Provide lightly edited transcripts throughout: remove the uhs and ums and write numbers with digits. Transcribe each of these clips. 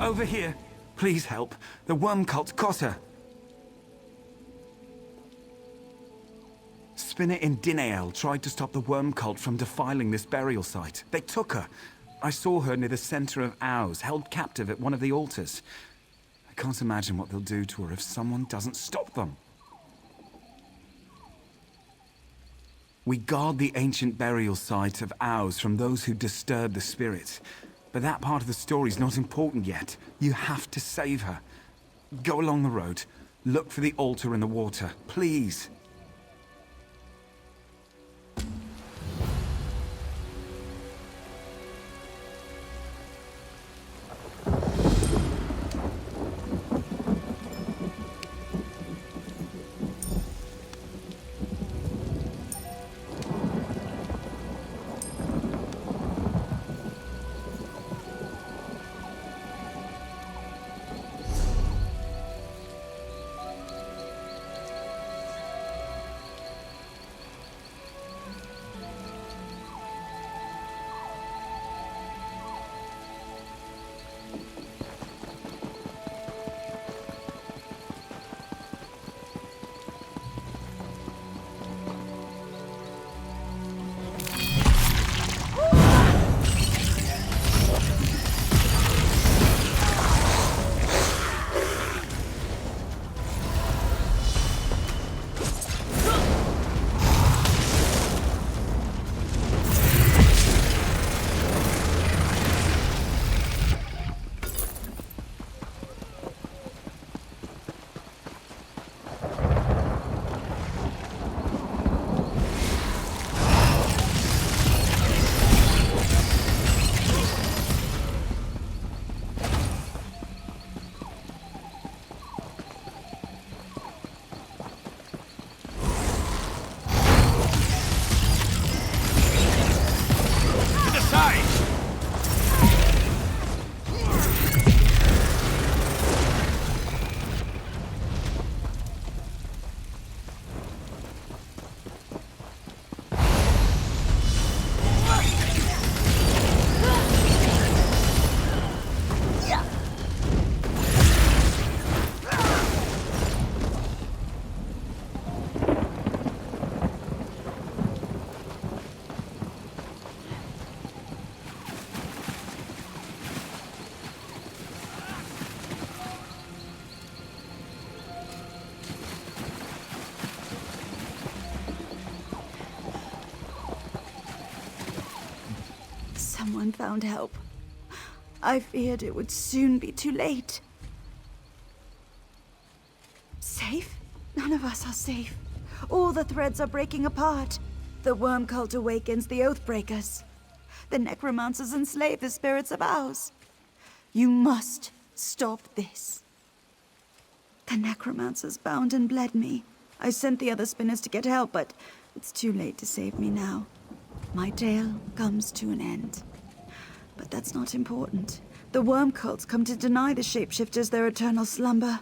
Over here. Please help. The worm cult got her. Spinner Indinael tried to stop the worm cult from defiling this burial site. They took her. I saw her near the center of Ouze, held captive at one of the altars. I can't imagine what they'll do to her if someone doesn't stop them. We guard the ancient burial site of Ouze from those who disturb the spirits. But that part of the story's not important yet. You have to save her. Go along the road. Look for the altar in the water, please. Someone found help. I feared it would soon be too late. Safe? None of us are safe. All the threads are breaking apart. The worm cult awakens the Oathbreakers. The necromancers enslave the spirits of Ouze. You must stop this. The necromancers bound and bled me. I sent the other spinners to get help, but it's too late to save me now. My tale comes to an end. But that's not important. The worm cults come to deny the shapeshifters their eternal slumber.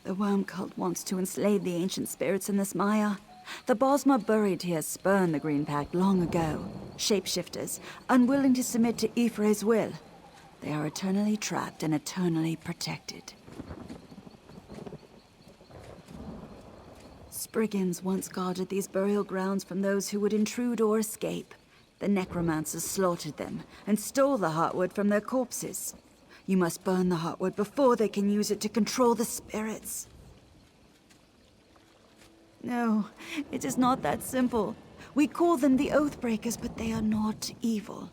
The worm cult wants to enslave the ancient spirits in this mire. The Bosma buried here spurned the Green Pact long ago. Shapeshifters, unwilling to submit to Ifre's will. They are eternally trapped and eternally protected. Spriggans once guarded these burial grounds from those who would intrude or escape. The necromancers slaughtered them and stole the heartwood from their corpses. You must burn the heartwood before they can use it to control the spirits. No, it is not that simple. We call them the Oathbreakers, but they are not evil.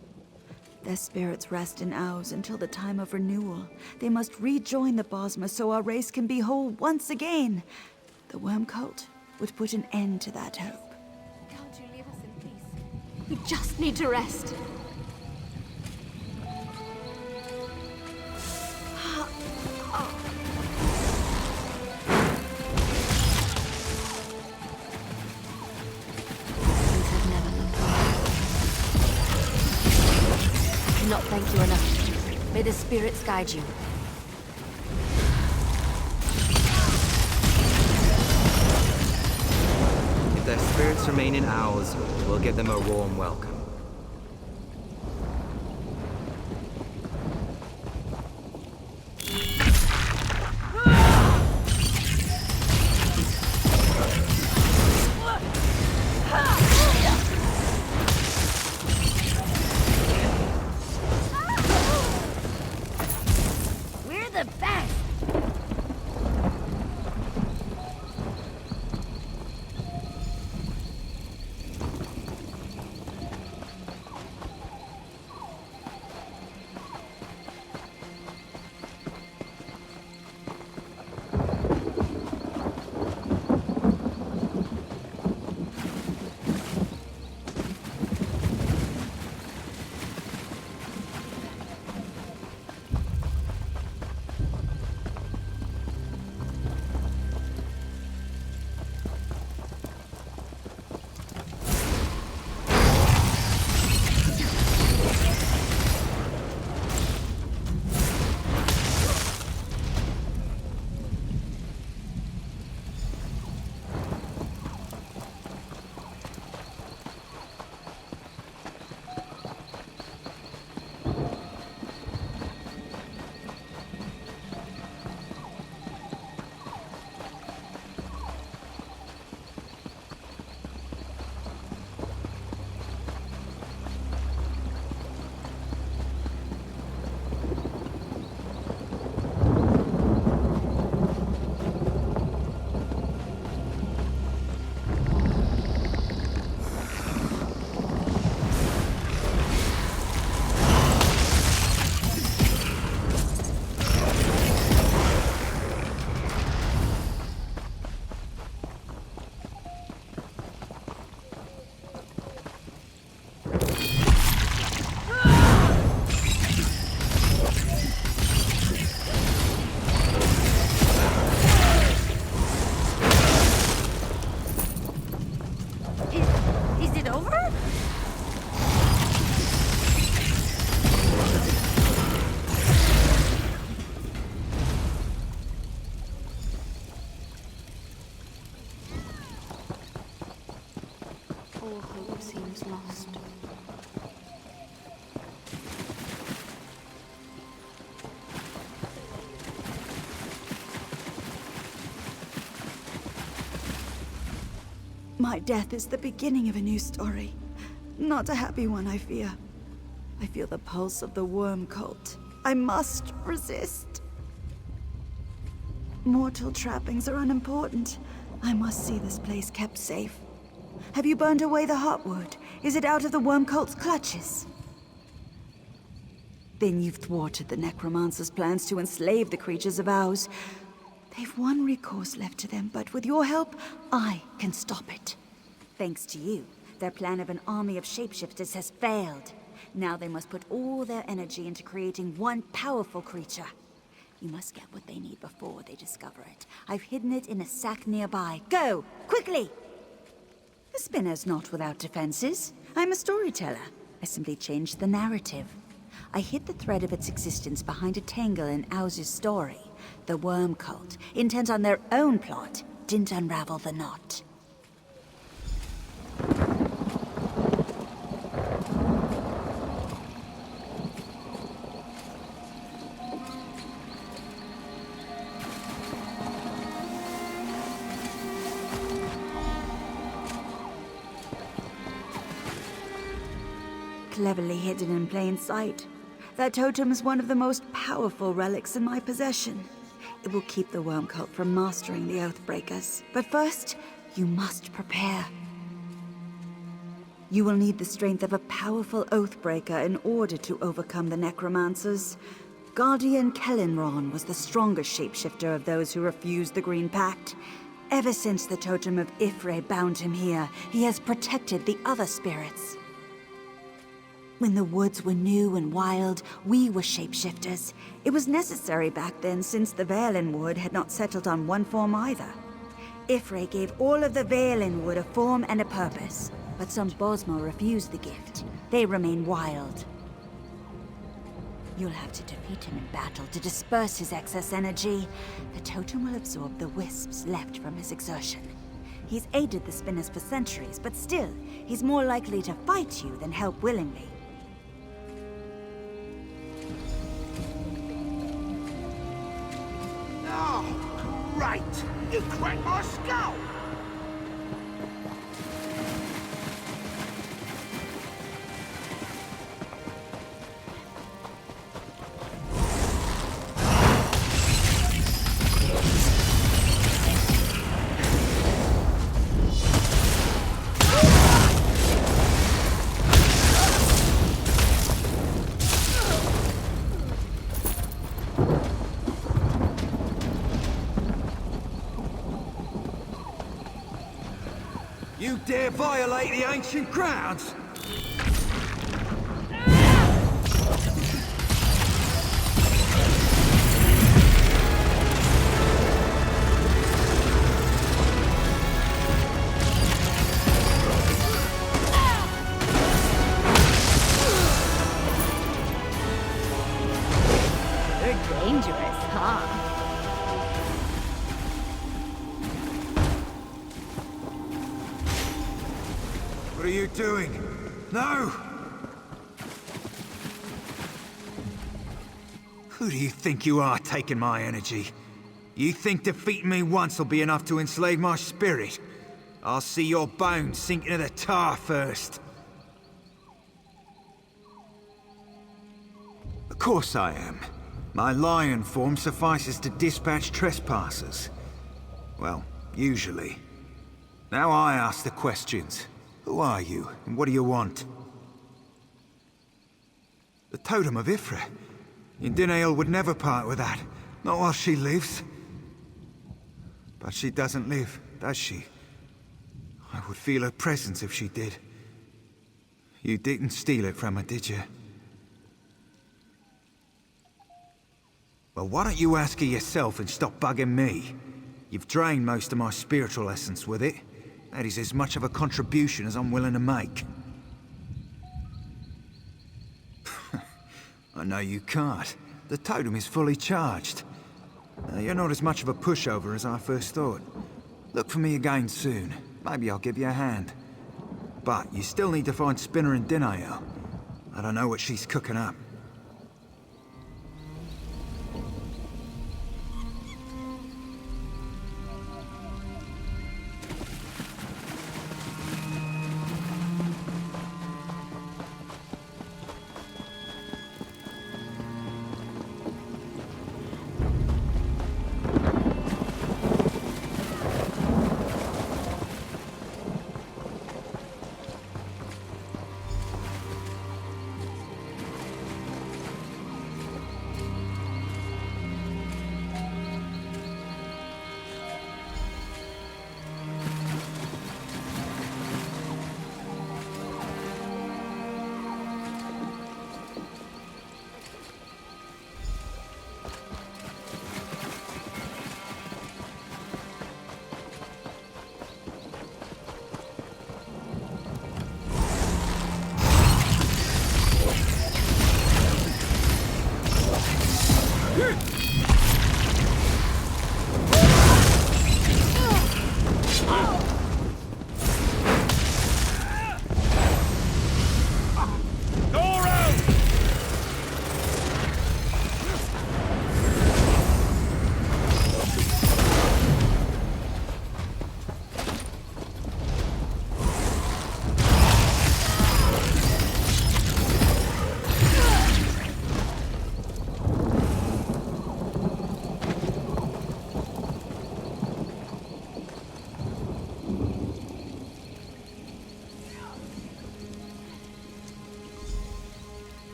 Their spirits rest in Ouze until the time of renewal. They must rejoin the Bosma so our race can be whole once again. The worm cult would put an end to that hope. Can't you leave us in peace? We just need to rest. I cannot thank you enough. May the spirits guide you. If their spirits remain in Ouze, we'll give them a warm welcome. Fast! Is it over? All hope seems lost. My death is the beginning of a new story. Not a happy one, I fear. I feel the pulse of the worm cult. I must resist. Mortal trappings are unimportant. I must see this place kept safe. Have you burned away the heartwood? Is it out of the worm cult's clutches? Then you've thwarted the necromancer's plans to enslave the creatures of Ouze. They've one recourse left to them, but with your help, I can stop it. Thanks to you, their plan of an army of shapeshifters has failed. Now they must put all their energy into creating one powerful creature. You must get what they need before they discover it. I've hidden it in a sack nearby. Go! Quickly! The spinner's not without defenses. I'm a storyteller. I simply changed the narrative. I hid the thread of its existence behind a tangle in Ouze's story. The worm cult, intent on their own plot, didn't unravel the knot. Cleverly hidden in plain sight. That totem is one of the most powerful relics in my possession. It will keep the worm cult from mastering the Oathbreakers. But first, you must prepare. You will need the strength of a powerful Oathbreaker in order to overcome the necromancers. Guardian Kellenron was the strongest shapeshifter of those who refused the Green Pact. Ever since the totem of Ifre bound him here, he has protected the other spirits. When the woods were new and wild, we were shapeshifters. It was necessary back then since the Valen wood had not settled on one form either. Ifre gave all of the Valen wood a form and a purpose, but some Bosmo refused the gift. They remain wild. You'll have to defeat him in battle to disperse his excess energy. The totem will absorb the wisps left from his exertion. He's aided the spinners for centuries, but still, he's more likely to fight you than help willingly. Oh, great! You cracked my skull! You dare violate the ancient grounds? You're dangerous, huh? What are you doing? No! Who do you think you are, taking my energy? You think defeating me once will be enough to enslave my spirit? I'll see your bones sink into the tar first. Of course I am. My lion form suffices to dispatch trespassers. Well, usually. Now I ask the questions. Who are you, and what do you want? The totem of Ifra. Indinael would never part with that. Not while she lives. But she doesn't live, does she? I would feel her presence if she did. You didn't steal it from her, did you? Well, why don't you ask her yourself and stop bugging me? You've drained most of my spiritual essence with it. That is as much of a contribution as I'm willing to make. I know you can't. The totem is fully charged. You're not as much of a pushover as I first thought. Look for me again soon. Maybe I'll give you a hand. But you still need to find Spinner and Indinael. I don't know what she's cooking up.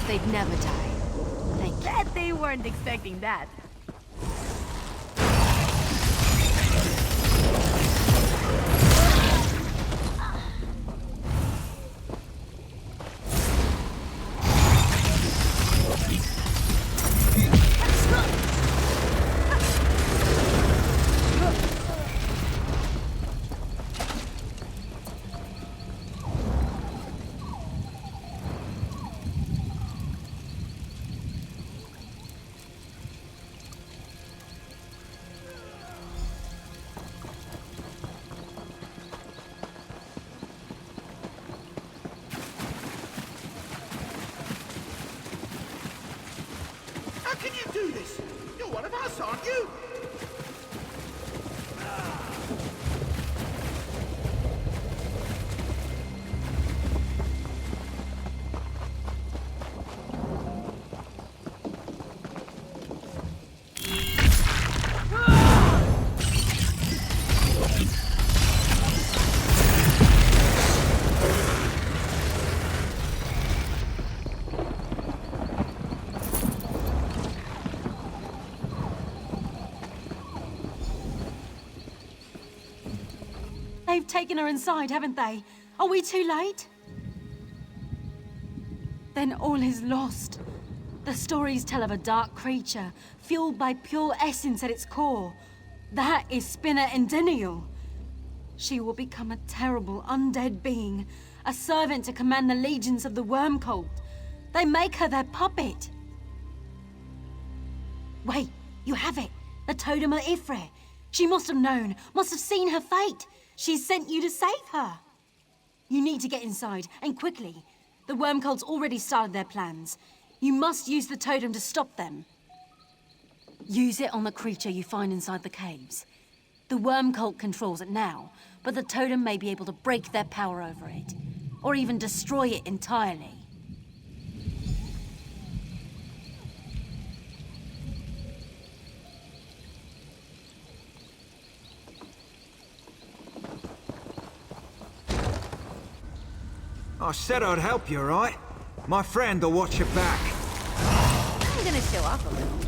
They'd never die. I bet they weren't expecting that. They've taken her inside, haven't they? Are we too late? Then all is lost. The stories tell of a dark creature, fueled by pure essence at its core. That is Spinner Indinael. She will become a terrible undead being, a servant to command the legions of the worm cult. They make her their puppet. Wait, you have it. The totem of Ifre. She must have known, must have seen her fate. She sent you to save her. You need to get inside, and quickly. The worm cult's already started their plans. You must use the totem to stop them. Use it on the creature you find inside the caves. The worm cult controls it now, but the totem may be able to break their power over it, or even destroy it entirely. I said I'd help you, right? My friend will watch your back. I'm gonna show off a little.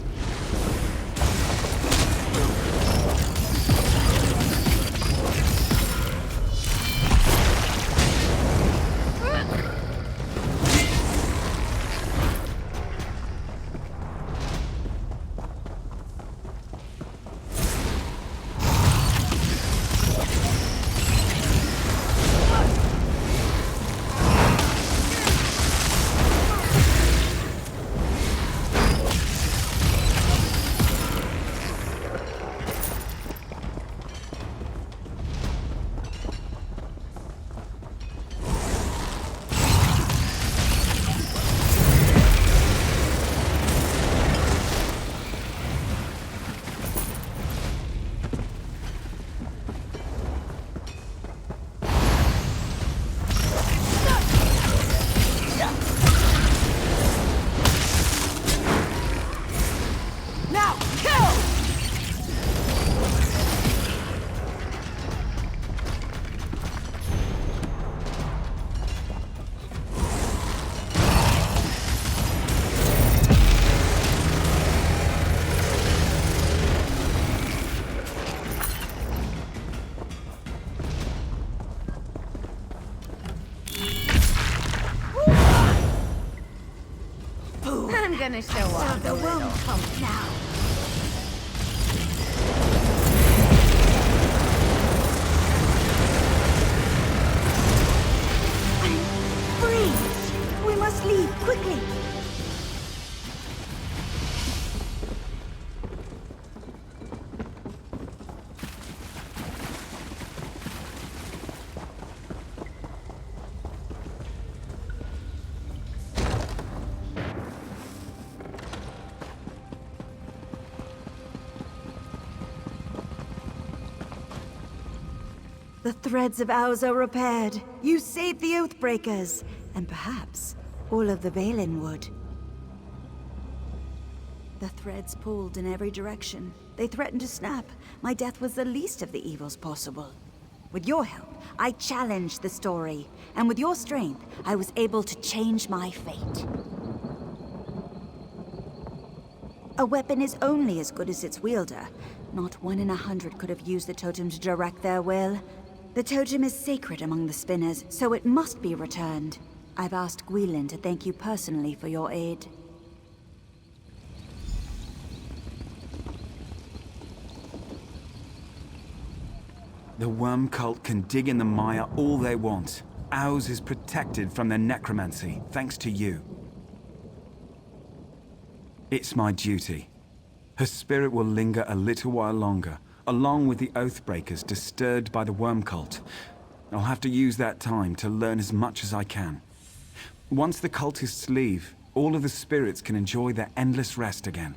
I'm gonna show off the worm cult now. Free! We must leave, quickly! The threads of Ouze are repaired. You saved the Oathbreakers, and perhaps all of the Balin would. The threads pulled in every direction. They threatened to snap. My death was the least of the evils possible. With your help, I challenged the story, and with your strength, I was able to change my fate. A weapon is only as good as its wielder. Not 1 in 100 could have used the totem to direct their will. The totem is sacred among the spinners, so it must be returned. I've asked Gwilyn to thank you personally for your aid. The worm cult can dig in the mire all they want. Ouze is protected from their necromancy, thanks to you. It's my duty. Her spirit will linger a little while longer, along with the Oathbreakers disturbed by the worm cult. I'll have to use that time to learn as much as I can. Once the cultists leave, all of the spirits can enjoy their endless rest again.